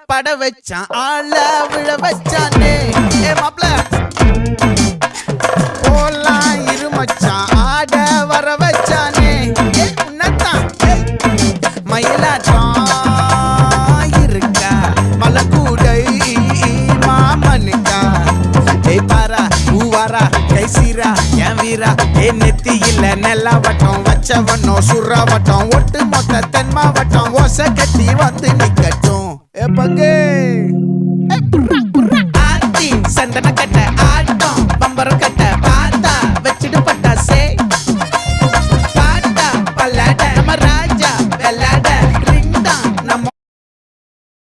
பட வச்சான் ஆள விழ வச்சானே மாப்ள போலாம் இருமச்சான் ஆட வர வச்சானே உன்னத்தான் மயிலாட்டம் இருக்கா மலக்கூடை மாமனுக்கா பாரா பூவாரா கைசீரா என் வீரா நெத்தி இல்ல நெல்லா வட்டம் வச்சவனும் சுறா வட்டம் ஒட்டு மொத்த தென் மாவட்டம் ஓசை கட்டி வந்து நிக்கட்டும் பங்கே